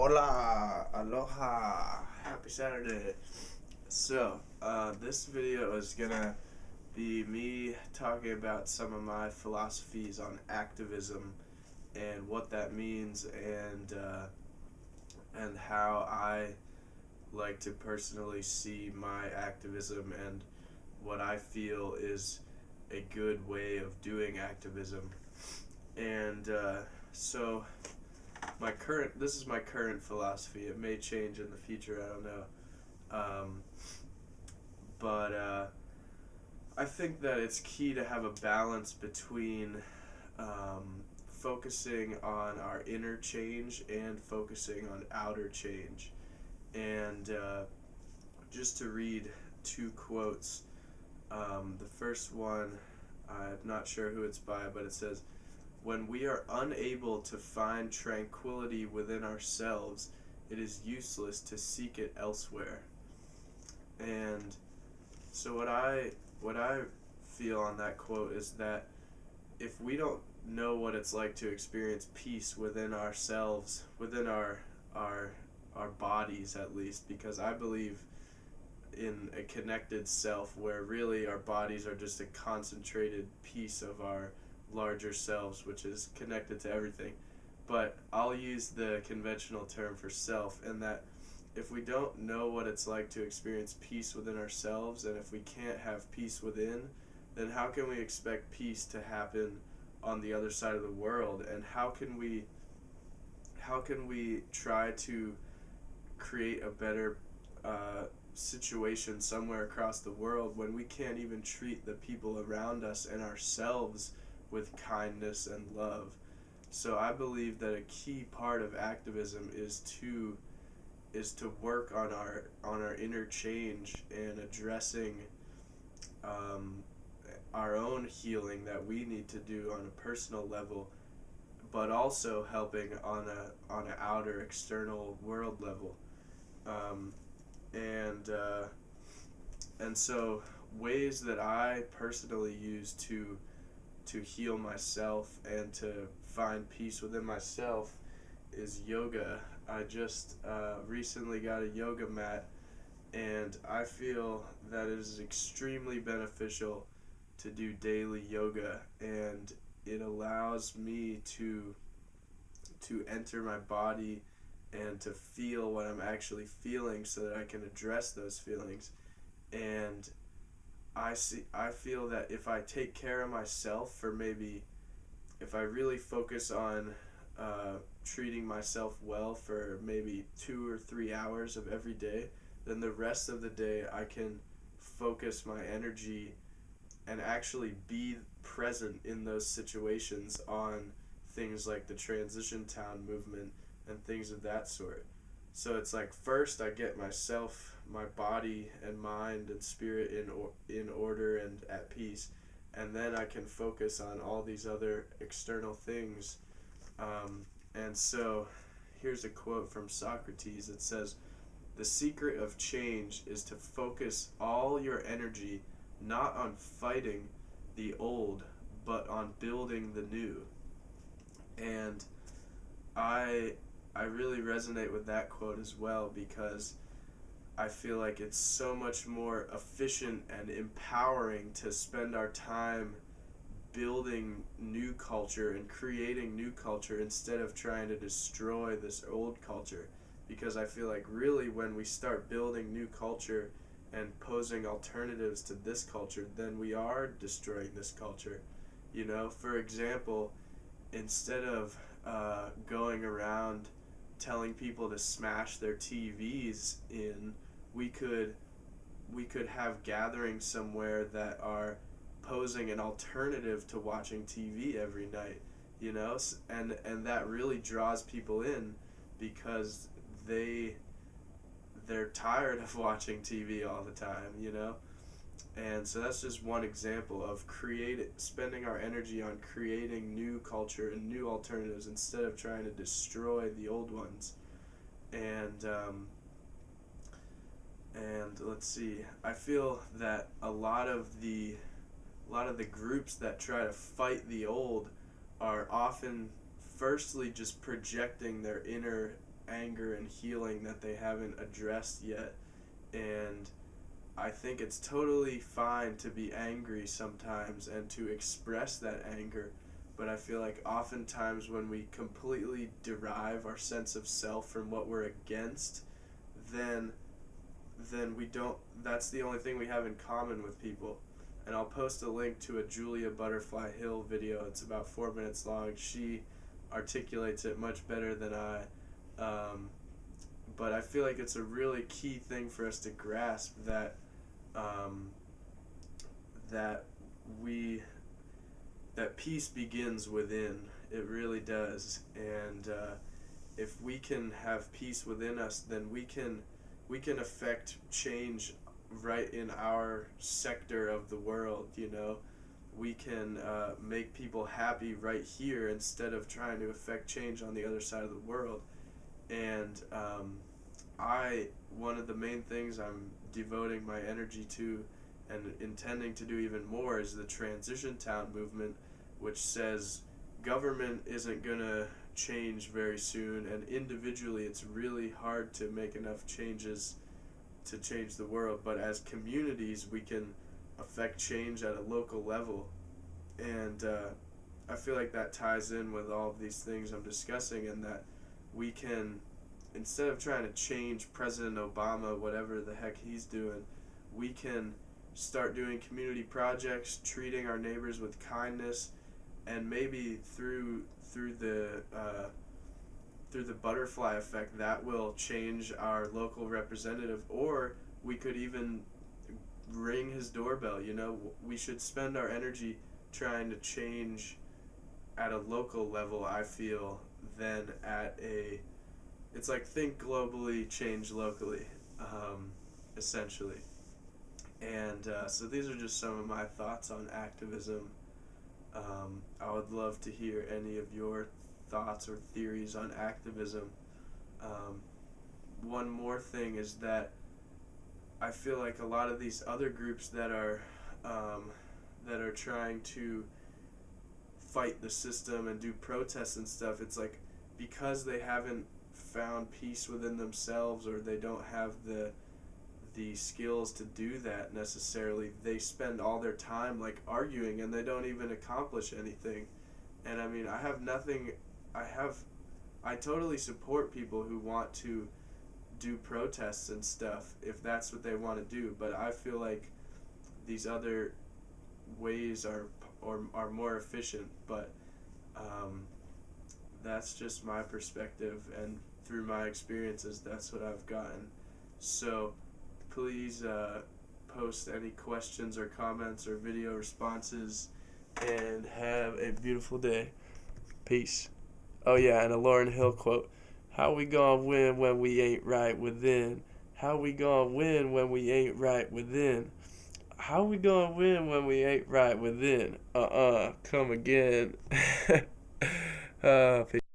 Hola, aloha, happy Saturday. So, this video is gonna be me talking about some of my philosophies on activism and what that means, and how I like to personally see my activism and what I feel is a good way of doing activism. And so this is my current philosophy. It may change in the future, I don't know. But I think that it's key to have a balance between focusing on our inner change and focusing on outer change. And just to read two quotes, the first one, I'm not sure who it's by, but it says, "When we are unable to find tranquility within ourselves, it is useless to seek it elsewhere." And so what I feel on that quote is that if we don't know what it's like to experience peace within ourselves, within our bodies at least, because I believe in a connected self where really our bodies are just a concentrated piece of our larger selves, which is connected to everything. But I'll use the conventional term for self, and that if we don't know what it's like to experience peace within ourselves, and if we can't have peace within, then how can we expect peace to happen on the other side of the world? And how can we try to create a better situation somewhere across the world when we can't even treat the people around us and ourselves with kindness and love? So I believe that a key part of activism is to work on our inner change and addressing our own healing that we need to do on a personal level, but also helping on an outer external world level. Um, and so ways that I personally use to heal myself and to find peace within myself is yoga. I just recently got a yoga mat, and I feel that it is extremely beneficial to do daily yoga, and it allows me to enter my body and to feel what I'm actually feeling so that I can address those feelings. And I feel that if I take care of myself for maybe, if I really focus on treating myself well for maybe 2 or 3 hours of every day, then the rest of the day I can focus my energy and actually be present in those situations on things like the transition town movement and things of that sort. So it's like, first I get myself, my body and mind and spirit in order and at peace, and then I can focus on all these other external things. And so here's a quote from Socrates. It says, "The secret of change is to focus all your energy not on fighting the old, but on building the new." And I really resonate with that quote as well, because I feel like it's so much more efficient and empowering to spend our time building new culture and creating new culture instead of trying to destroy this old culture. Because I feel like really when we start building new culture and posing alternatives to this culture, then we are destroying this culture. You know, for example, instead of going around telling people to smash their TVs in, we could have gatherings somewhere that are posing an alternative to watching TV every night, you know, and that really draws people in, because they're tired of watching TV all the time, you know. And so that's just one example of spending our energy on creating new culture and new alternatives instead of trying to destroy the old ones. And let's see, I feel that a lot of the groups that try to fight the old are often firstly just projecting their inner anger and healing that they haven't addressed yet. And I think it's totally fine to be angry sometimes and to express that anger, but I feel like oftentimes when we completely derive our sense of self from what we're against, then we don't, that's the only thing we have in common with people. And I'll post a link to a Julia Butterfly Hill video. It's about 4 minutes long. She articulates it much better than I. But I feel like it's a really key thing for us to grasp that that peace begins within. It really does. And if we can have peace within us, then we can affect change right in our sector of the world. We can make people happy right here instead of trying to affect change on the other side of the world. And one of the main things I'm devoting my energy to and intending to do even more is the Transition Town movement, which says government isn't going to change very soon, and individually it's really hard to make enough changes to change the world, but as communities we can affect change at a local level. And I feel like that ties in with all of these things I'm discussing, and that we can, instead of trying to change President Obama, whatever the heck he's doing, we can start doing community projects, treating our neighbors with kindness, and maybe through the butterfly effect, that will change our local representative. Or we could even ring his doorbell. We should spend our energy trying to change at a local level, I feel, than it's like think globally, change locally, essentially. And so these are just some of my thoughts on activism. I would love to hear any of your thoughts or theories on activism. One more thing is that I feel like a lot of these other groups that are trying to fight the system and do protests and stuff, it's like because they haven't found peace within themselves, or they don't have the skills to do that necessarily, they spend all their time like arguing and they don't even accomplish anything. And I mean, I totally support people who want to do protests and stuff if that's what they want to do, but I feel like these other ways are more efficient. But that's just my perspective, and through my experiences, that's what I've gotten. So please post any questions or comments or video responses, and have a beautiful day. Peace. Oh yeah, and a Lauryn Hill quote: "How we gonna win when we ain't right within? How we gonna win when we ain't right within? How we gonna win when we ain't right within? Come again." Peace.